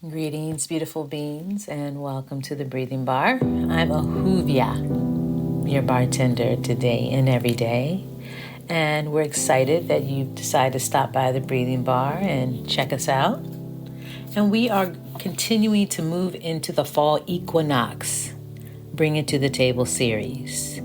Greetings, beautiful beings, and welcome to the Breathing Bar. I'm Ahuvia, your bartender today and every day. And we're excited that you've decided to stop by the Breathing Bar and check us out. And we are continuing to move into the fall equinox, Bring It to the Table series.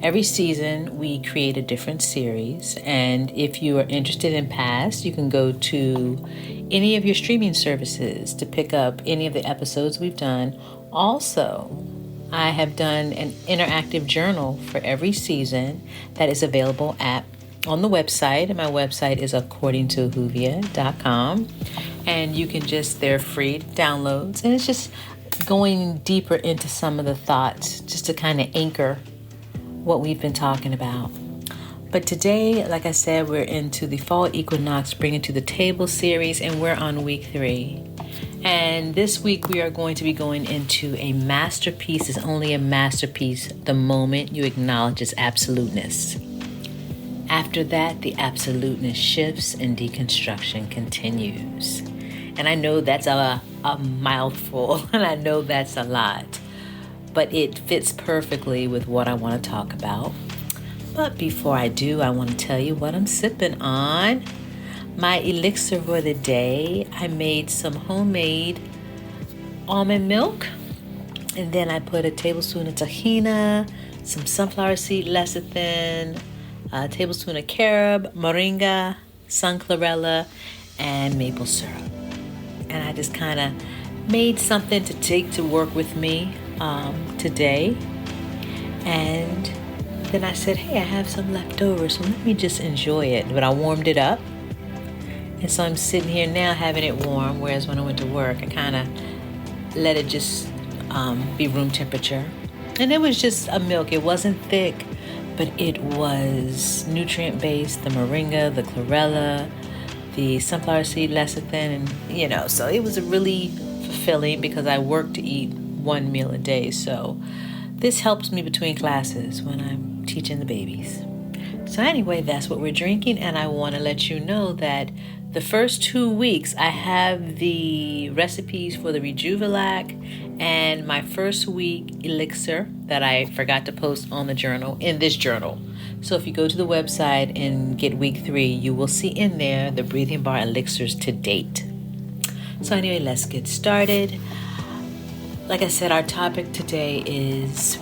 Every season, we create a different series, and if you are interested in past, you can go to any of your streaming services to pick up any of the episodes we've done. Also, I have done an interactive journal for every season that is available on the website, and my website is accordingtohuvia.com, and you can they're free downloads, and it's just going deeper into some of the thoughts just to kind of anchor what we've been talking about. But today, like I said, we're into the Fall Equinox Bring It to the Table series, and we're on week 3. And this week we are going to be going into a masterpiece is only a masterpiece the moment you acknowledge its absoluteness. After that, the absoluteness shifts and deconstruction continues. And I know that's a mouthful, and I know that's a lot, but it fits perfectly with what I want to talk about. But before I do, I want to tell you what I'm sipping on. My elixir for the day, I made some homemade almond milk, and then I put a tablespoon of tahina, some sunflower seed lecithin, a tablespoon of carob, moringa, sun chlorella, and maple syrup. And I just kind of made something to take to work with me today. And then I said, hey, I have some left over, so let me just enjoy it. But I warmed it up. And so I'm sitting here now having it warm, whereas when I went to work, I kind of let it just be room temperature. And it was just a milk. It wasn't thick, but it was nutrient-based, the moringa, the chlorella, the sunflower seed lecithin, and, so it was really fulfilling because I work to eat one meal a day. So this helps me between classes when I'm teaching the babies. So anyway, that's what we're drinking, and I want to let you know that the first 2 weeks I have the recipes for the Rejuvelac and my first week elixir that I forgot to post on the journal, in this journal. So if you go to the website and get week 3, you will see in there the Breathing Bar elixirs to date. So anyway, let's get started. Like I said, our topic today is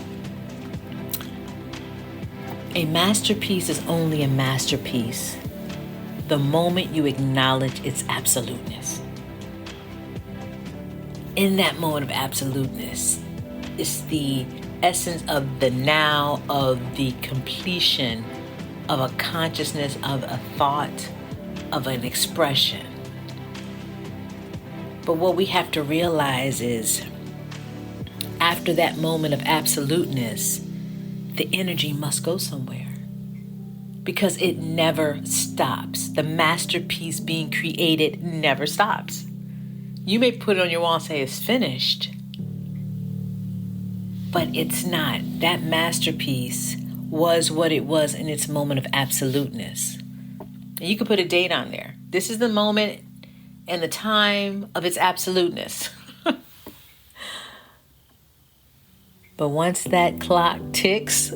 a masterpiece is only a masterpiece the moment you acknowledge its absoluteness. In that moment of absoluteness, it's the essence of the now, of the completion of a consciousness, of a thought, of an expression. But what we have to realize is, after that moment of absoluteness, the energy must go somewhere, because it never stops. The masterpiece being created never stops. You may put it on your wall and say it's finished, but it's not. That masterpiece was what it was in its moment of absoluteness. And you can put a date on there. This is the moment and the time of its absoluteness. But once that clock ticks,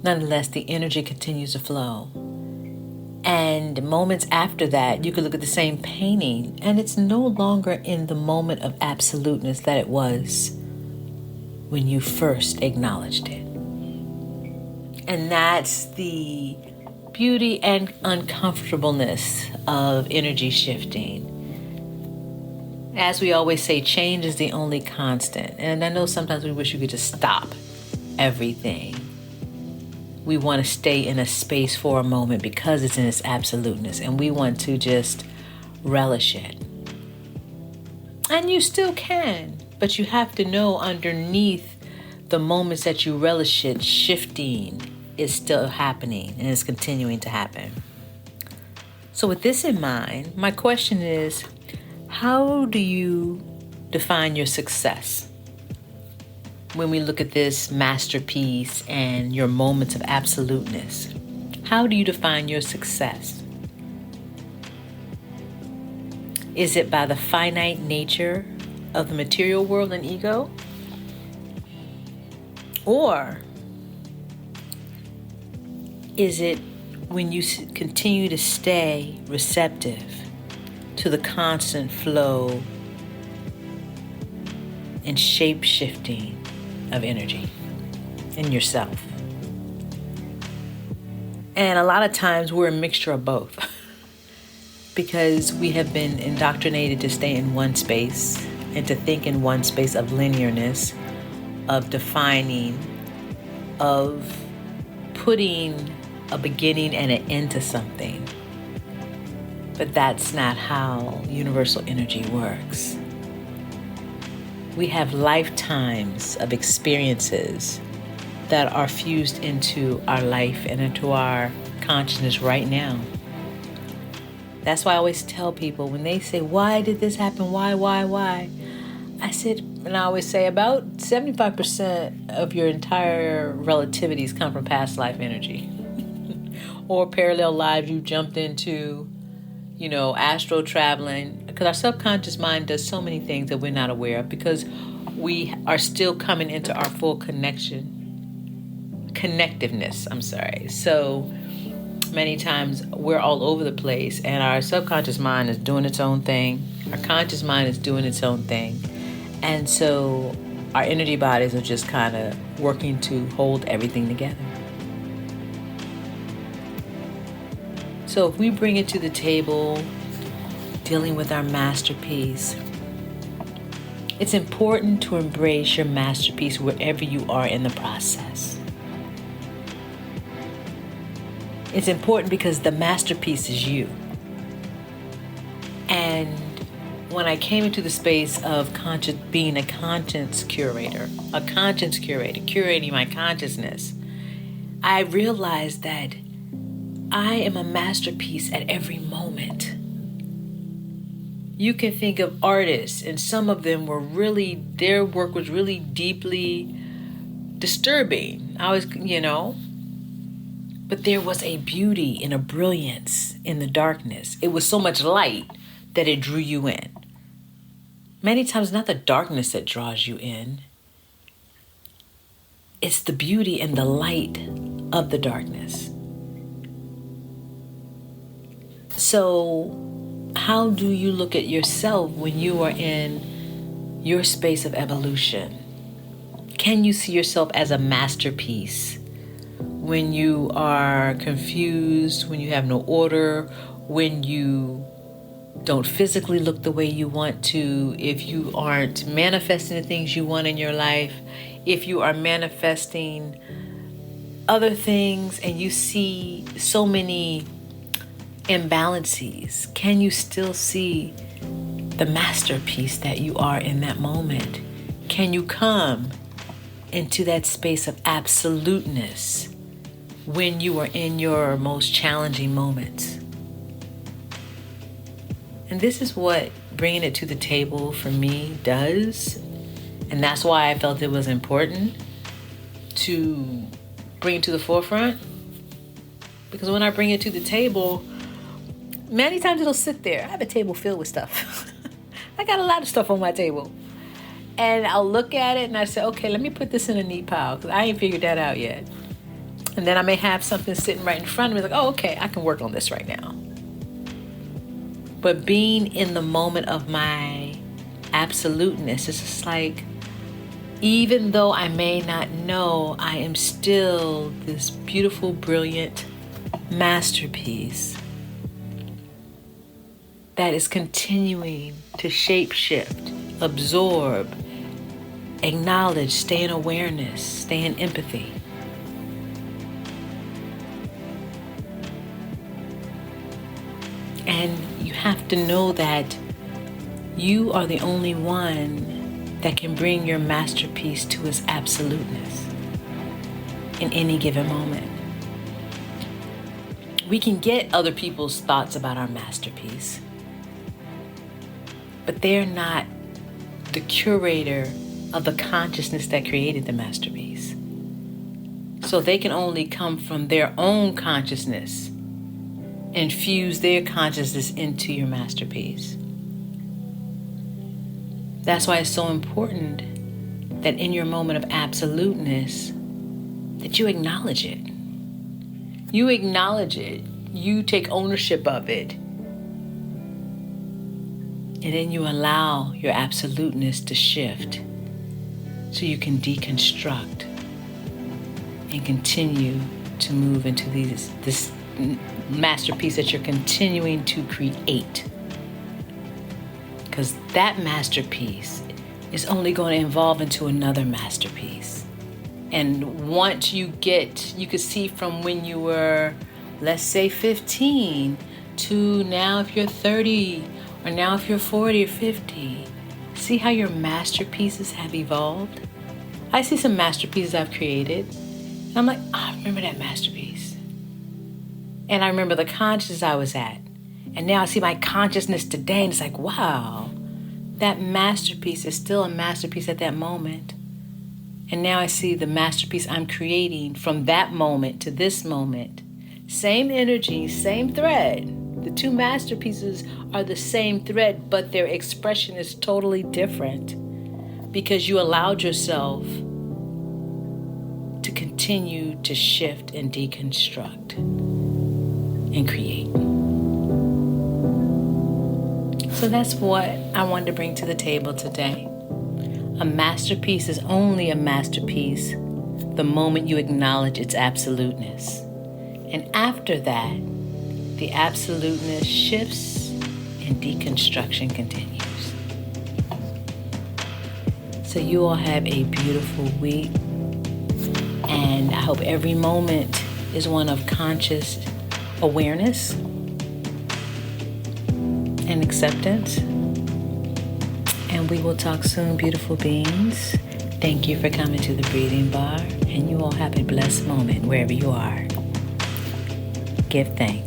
nonetheless, the energy continues to flow. And moments after that, you could look at the same painting, and it's no longer in the moment of absoluteness that it was when you first acknowledged it. And that's the beauty and uncomfortableness of energy shifting. As we always say, change is the only constant. And I know sometimes we wish we could just stop everything. We want to stay in a space for a moment because it's in its absoluteness, and we want to just relish it. And you still can, but you have to know underneath the moments that you relish it, shifting is still happening and is continuing to happen. So with this in mind, my question is, how do you define your success? When we look at this masterpiece and your moments of absoluteness, how do you define your success? Is it by the finite nature of the material world and ego? Or is it when you continue to stay receptive to the constant flow and shape-shifting of energy in yourself? And a lot of times we're a mixture of both because we have been indoctrinated to stay in one space and to think in one space of linearness, of defining, of putting a beginning and an end to something. But that's not how universal energy works. We have lifetimes of experiences that are fused into our life and into our consciousness right now. That's why I always tell people when they say, why did this happen? Why? I said, and I always say about 75% of your entire relativities come from past life energy or parallel lives you jumped into, astral traveling, because our subconscious mind does so many things that we're not aware of because we are still coming into our full connectiveness. So many times we're all over the place and our subconscious mind is doing its own thing. Our conscious mind is doing its own thing. And so our energy bodies are just kind of working to hold everything together. So if we bring it to the table, dealing with our masterpiece, it's important to embrace your masterpiece wherever you are in the process. It's important because the masterpiece is you. And when I came into the space of being a conscience curator, curating my consciousness, I realized that I am a masterpiece at every moment. You can think of artists, and some of them their work was really deeply disturbing. But there was a beauty and a brilliance in the darkness. It was so much light that it drew you in. Many times, not the darkness that draws you in. It's the beauty and the light of the darkness. So, how do you look at yourself when you are in your space of evolution? Can you see yourself as a masterpiece? When you are confused, when you have no order, when you don't physically look the way you want to, if you aren't manifesting the things you want in your life, if you are manifesting other things and you see so many imbalances, can you still see the masterpiece that you are in that moment? Can you come into that space of absoluteness when you are in your most challenging moments? And this is what bringing it to the table for me does. And that's why I felt it was important to bring it to the forefront. Because when I bring it to the table, many times it'll sit there. I have a table filled with stuff. I got a lot of stuff on my table. And I'll look at it and I say, okay, let me put this in a neat pile because I ain't figured that out yet. And then I may have something sitting right in front of me like, oh, okay, I can work on this right now. But being in the moment of my absoluteness, it's just like, even though I may not know, I am still this beautiful, brilliant masterpiece that is continuing to shape-shift, absorb, acknowledge, stay in awareness, stay in empathy. And you have to know that you are the only one that can bring your masterpiece to its absoluteness in any given moment. We can get other people's thoughts about our masterpiece, but they're not the curator of the consciousness that created the masterpiece. So they can only come from their own consciousness and fuse their consciousness into your masterpiece. That's why it's so important that in your moment of absoluteness, that you acknowledge it. You acknowledge it. You take ownership of it. And then you allow your absoluteness to shift so you can deconstruct and continue to move into this masterpiece that you're continuing to create. Because that masterpiece is only going to evolve into another masterpiece. And once you could see from when you were, let's say 15, to now if you're 30, or now if you're 40 or 50, see how your masterpieces have evolved? I see some masterpieces I've created, and I'm like, I remember that masterpiece. And I remember the consciousness I was at. And now I see my consciousness today, and it's like, wow, that masterpiece is still a masterpiece at that moment. And now I see the masterpiece I'm creating from that moment to this moment. Same energy, same thread. The two masterpieces are the same thread, but their expression is totally different because you allowed yourself to continue to shift and deconstruct and create. So that's what I wanted to bring to the table today. A masterpiece is only a masterpiece the moment you acknowledge its absoluteness. And after that, the absoluteness shifts and deconstruction continues. So you all have a beautiful week. And I hope every moment is one of conscious awareness and acceptance. And we will talk soon, beautiful beings. Thank you for coming to the Breathing Bar. And you all have a blessed moment wherever you are. Give thanks.